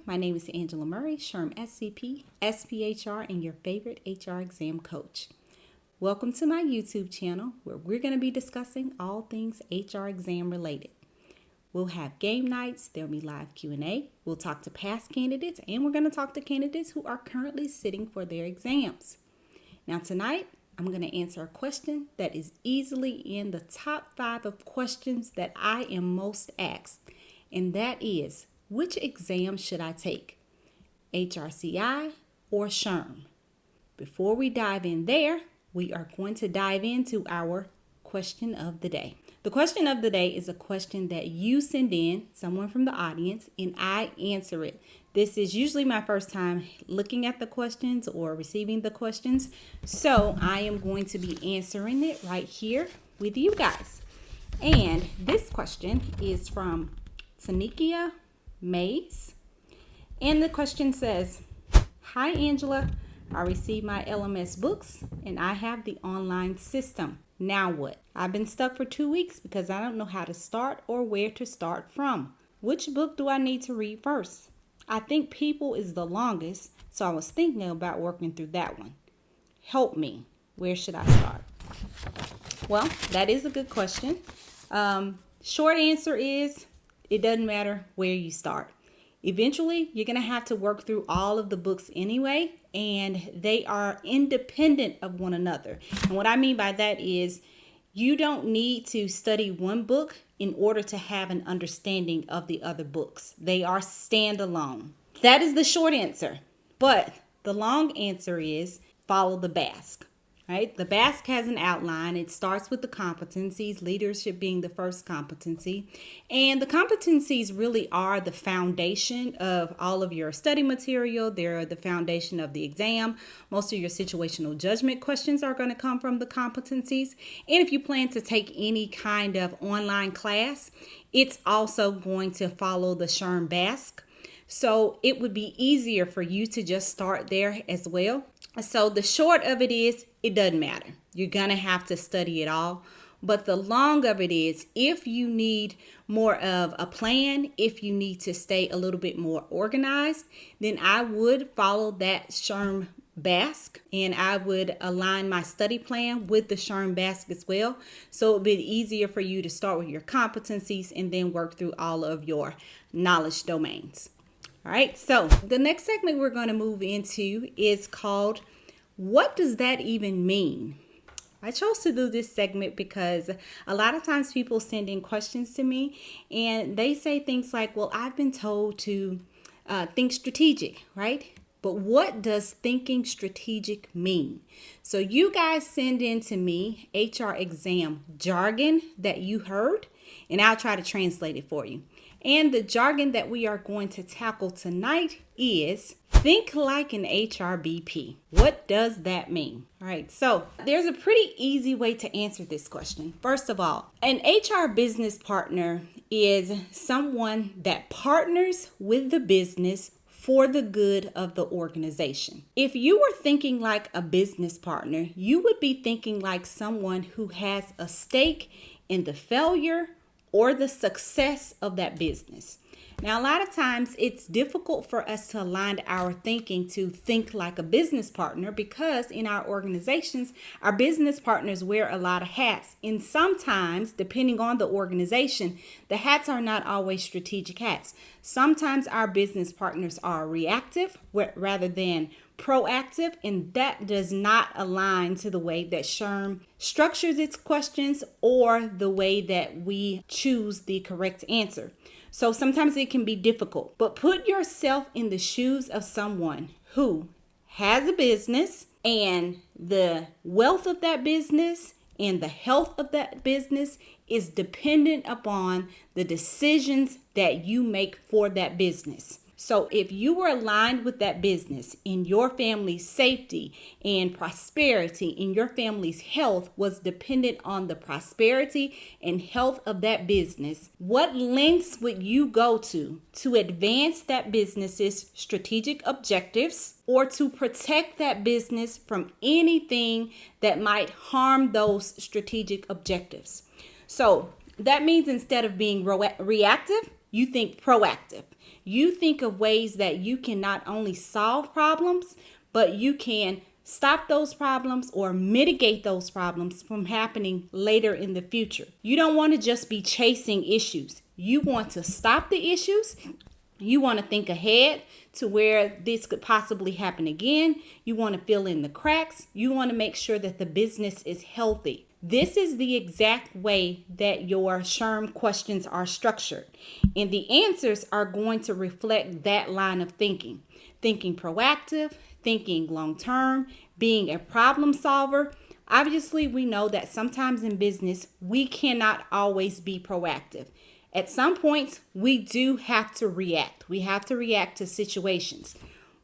My name is Angela Murray, SHRM SCP, SPHR, and your favorite HR exam coach. Welcome to my YouTube channel where we're going to be discussing all things HR exam related. We'll have game nights, there'll be live Q&A, we'll talk to past candidates, and we're going to talk to candidates who are currently sitting for their exams. Now tonight, I'm going to answer a question that is easily in the top 5 of questions that I am most asked, and that is, which exam should I take, HRCI or SHRM? Before we dive in there, we are going to dive into our question of the day. The question of the day is a question that you send in, someone from the audience, and I answer it. This is usually my first time looking at the questions or receiving the questions, so I am going to be answering it right here with you guys. And this question is from Tanikia Mays, and the question says, "Hi Angela, I received my LMS books and I have the online system. Now what? I've been stuck for 2 weeks because I don't know how to start or where to start from. Which book do I need to read first? I think People is the longest, so I was thinking about working through that one. Help me. Where should I start?" Well, that is a good question. Short answer is, it doesn't matter where you start. Eventually, you're going to have to work through all of the books anyway, and they are independent of one another. And what I mean by that is you don't need to study one book in order to have an understanding of the other books. They are standalone. That is the short answer. But the long answer is follow the BASC. Right? The BASC has an outline. It starts with the competencies, leadership being the first competency. And the competencies really are the foundation of all of your study material. They're the foundation of the exam. Most of your situational judgment questions are going to come from the competencies. And if you plan to take any kind of online class, it's also going to follow the SHRM BASC. So it would be easier for you to just start there as well. So the short of it is, it doesn't matter. You're going to have to study it all. But the long of it is, if you need more of a plan, if you need to stay a little bit more organized, then I would follow that SHRM BASC, and I would align my study plan with the SHRM BASC as well. So it would be easier for you to start with your competencies and then work through all of your knowledge domains. All right, so the next segment we're going to move into is called, what does that even mean? I chose to do this segment because a lot of times people send in questions to me and they say things like, well, I've been told to think strategic, right? But what does thinking strategic mean? So you guys send in to me HR exam jargon that you heard, and I'll try to translate it for you. And the jargon that we are going to tackle tonight is think like an HRBP. What does that mean? All right, so there's a pretty easy way to answer this question. First of all, an HR business partner is someone that partners with the business for the good of the organization. If you were thinking like a business partner, you would be thinking like someone who has a stake in the failure or the success of that business. Now, a lot of times it's difficult for us to align our thinking to think like a business partner because in our organizations, our business partners wear a lot of hats. And sometimes, depending on the organization, the hats are not always strategic hats. Sometimes our business partners are reactive rather than proactive, and that does not align to the way that SHRM structures its questions or the way that we choose the correct answer. So sometimes it can be difficult, but put yourself in the shoes of someone who has a business, and the wealth of that business and the health of that business is dependent upon the decisions that you make for that business. So if you were aligned with that business and your family's safety and prosperity and your family's health was dependent on the prosperity and health of that business, what lengths would you go to advance that business's strategic objectives or to protect that business from anything that might harm those strategic objectives? So that means instead of being reactive, You think proactive. You think of ways that you can not only solve problems, but you can stop those problems or mitigate those problems from happening later in the future. You don't want to just be chasing issues. You want to stop the issues. You want to think ahead to where this could possibly happen again. You want to fill in the cracks. You want to make sure that the business is healthy. This is the exact way that your SHRM questions are structured. And the answers are going to reflect that line of thinking. Thinking proactive, thinking long-term, being a problem solver. Obviously, we know that sometimes in business, we cannot always be proactive. At some points, we do have to react. We have to react to situations.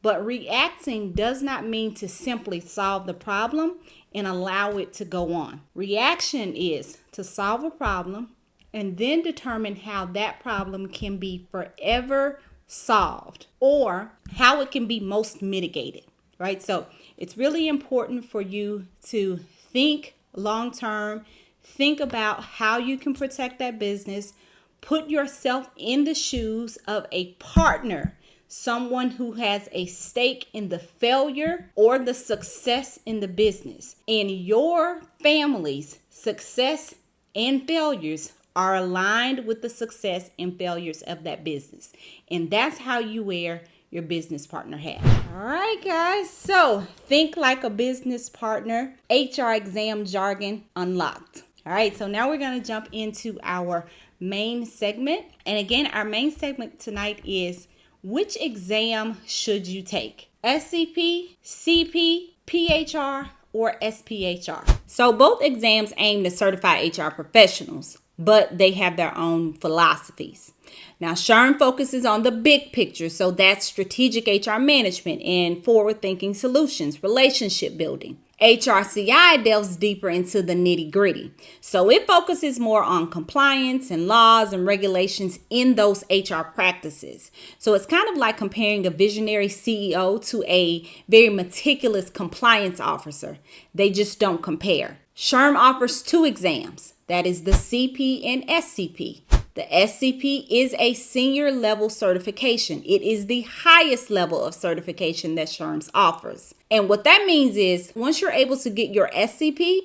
But reacting does not mean to simply solve the problem and allow it to go on. Reaction is to solve a problem and then determine how that problem can be forever solved or how it can be most mitigated, right? So it's really important for you to think long term, think about how you can protect that business, put yourself in the shoes of a partner, someone who has a stake in the failure or the success in the business. And your family's success and failures are aligned with the success and failures of that business. And that's how you wear your business partner hat. All right, guys. So think like a business partner. HR exam jargon unlocked. All right. So now we're going to jump into our main segment. And again, our main segment tonight is which exam should you take? SCP, CP, PHR, or SPHR? So both exams aim to certify HR professionals, but they have their own philosophies. Now, SHRM focuses on the big picture, so that's strategic HR management and forward-thinking solutions, relationship building. HRCI delves deeper into the nitty-gritty, so it focuses more on compliance and laws and regulations in those HR practices. So it's kind of like comparing a visionary CEO to a very meticulous compliance officer. They just don't compare. SHRM offers two exams, that is the CP and SCP. The SCP is a senior level certification. It is the highest level of certification that SHRM offers. And what that means is once you're able to get your SCP,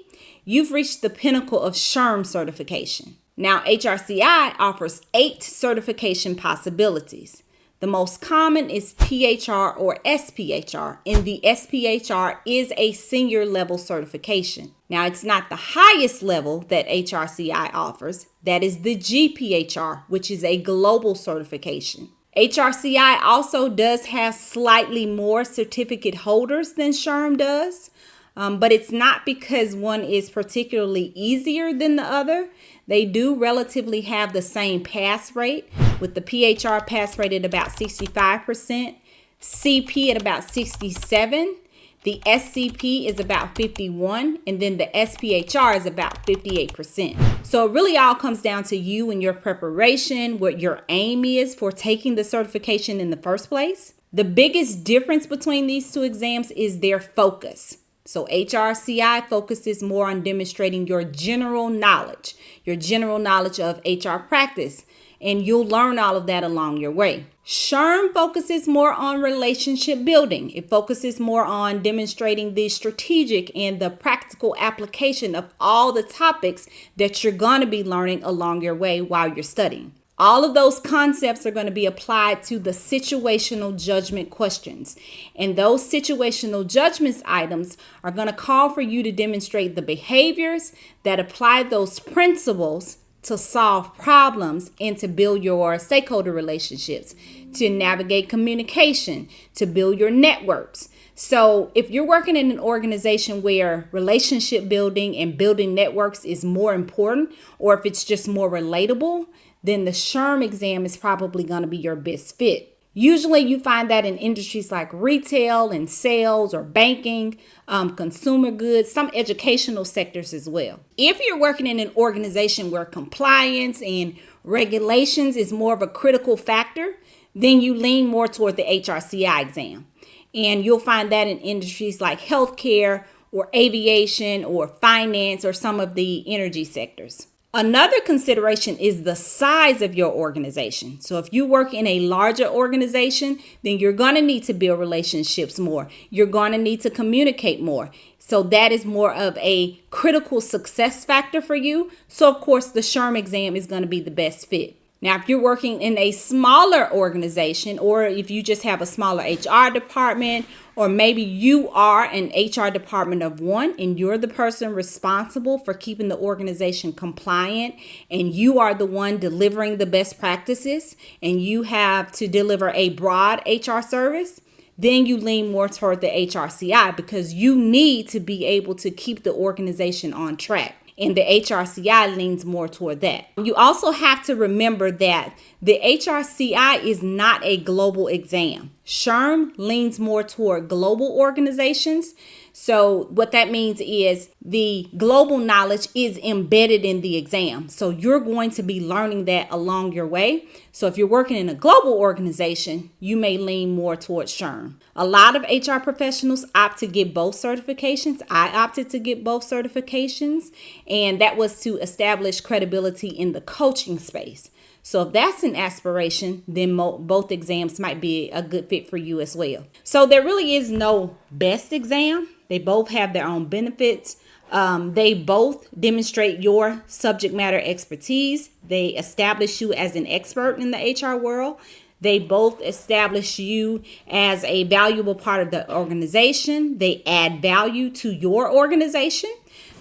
you've reached the pinnacle of SHRM certification. Now, HRCI offers 8 certification possibilities. The most common is PHR or SPHR, and the SPHR is a senior level certification. Now, it's not the highest level that HRCI offers. That is the GPHR, which is a global certification. HRCI also does have slightly more certificate holders than SHRM does, but it's not because one is particularly easier than the other. They do relatively have the same pass rate, with the PHR pass rate at about 65%, CP at about 67%, the SCP is about 51%, and then the SPHR is about 58%. So it really all comes down to you and your preparation, what your aim is for taking the certification in the first place. The biggest difference between these two exams is their focus. So HRCI focuses more on demonstrating your general knowledge of HR practice, and you'll learn all of that along your way. SHRM focuses more on relationship building. It focuses more on demonstrating the strategic and the practical application of all the topics that you're going to be learning along your way while you're studying. All of those concepts are going to be applied to the situational judgment questions. And those situational judgments items are going to call for you to demonstrate the behaviors that apply those principles to solve problems and to build your stakeholder relationships, to navigate communication, to build your networks. So if you're working in an organization where relationship building and building networks is more important, or if it's just more relatable, then the SHRM exam is probably going to be your best fit. Usually you find that in industries like retail and sales or banking, consumer goods, some educational sectors as well. If you're working in an organization where compliance and regulations is more of a critical factor, then you lean more toward the HRCI exam. And you'll find that in industries like healthcare or aviation or finance or some of the energy sectors. Another consideration is the size of your organization. So if you work in a larger organization, then you're going to need to build relationships more. You're going to need to communicate more. So that is more of a critical success factor for you. So of course, the SHRM exam is going to be the best fit. Now, if you're working in a smaller organization, or if you just have a smaller HR department, or maybe you are an HR department of one and you're the person responsible for keeping the organization compliant, and you are the one delivering the best practices, and you have to deliver a broad HR service, then you lean more toward the HRCI because you need to be able to keep the organization on track. And the HRCI leans more toward that. You also have to remember that the HRCI is not a global exam. SHRM leans more toward global organizations. So what that means is the global knowledge is embedded in the exam. So you're going to be learning that along your way. So if you're working in a global organization, you may lean more towards SHRM. A lot of HR professionals opt to get both certifications. I opted to get both certifications, and that was to establish credibility in the coaching space. So if that's an aspiration, then both exams might be a good fit for you as well. So there really is no best exam. They both have their own benefits. They both demonstrate your subject matter expertise. They establish you as an expert in the HR world. They both establish you as a valuable part of the organization. They add value to your organization.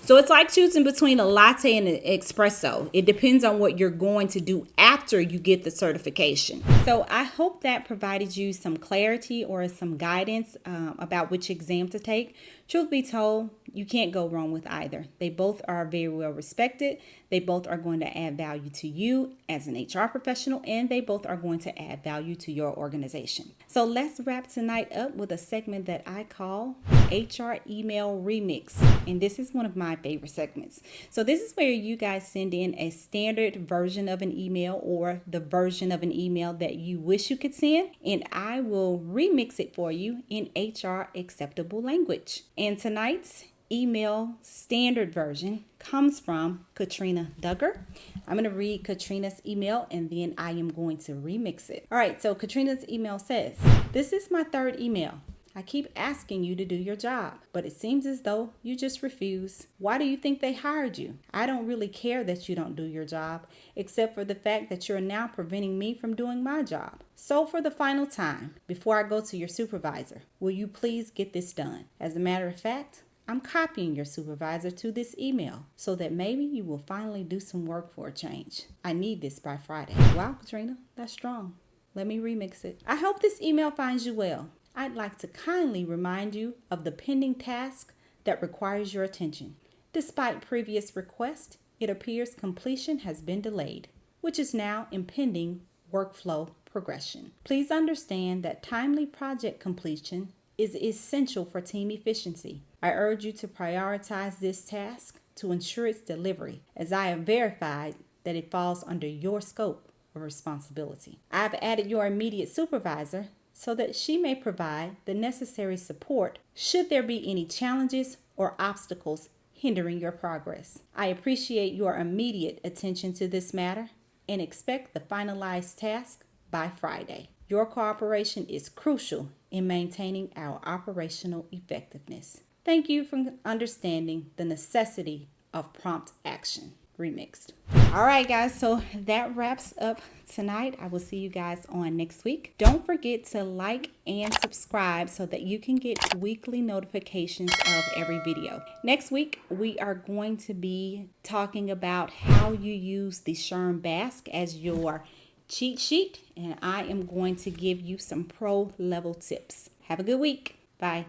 So it's like choosing between a latte and an espresso. It depends on what you're going to do after you get the certification. So I hope that provided you some clarity or some guidance about which exam to take. Truth be told, you can't go wrong with either. They both are very well respected. They both are going to add value to you as an HR professional, and they both are going to add value to your organization. So let's wrap tonight up with a segment that I call HR Email Remix. And this is one of my favorite segments. So this is where you guys send in a standard version of an email or the version of an email that you wish you could send, and I will remix it for you in HR acceptable language. And tonight's email standard version comes from Katrina Duggar. I'm going to read Katrina's email and then I am going to remix it. All right, so Katrina's email says, "This is my third email. I keep asking you to do your job, but it seems as though you just refuse. Why do you think they hired you? I don't really care that you don't do your job, except for the fact that you're now preventing me from doing my job. So for the final time, before I go to your supervisor, will you please get this done? As a matter of fact, I'm copying your supervisor to this email so that maybe you will finally do some work for a change. I need this by Friday." Wow, Katrina, that's strong. Let me remix it. "I hope this email finds you well. I'd like to kindly remind you of the pending task that requires your attention. Despite previous requests, it appears completion has been delayed, which is now impending workflow progression. Please understand that timely project completion is essential for team efficiency. I urge you to prioritize this task to ensure its delivery, as I have verified that it falls under your scope of responsibility. I've added your immediate supervisor so that she may provide the necessary support should there be any challenges or obstacles hindering your progress. I appreciate your immediate attention to this matter and expect the finalized task by Friday. Your cooperation is crucial in maintaining our operational effectiveness. Thank you for understanding the necessity of prompt action." Remixed. All right, guys, so that wraps up tonight. I will see you guys on next week. Don't forget to like and subscribe so that you can get weekly notifications of every video. Next week, we are going to be talking about how you use the SHRM Basque as your cheat sheet, and I am going to give you some pro level tips. Have a good week. Bye.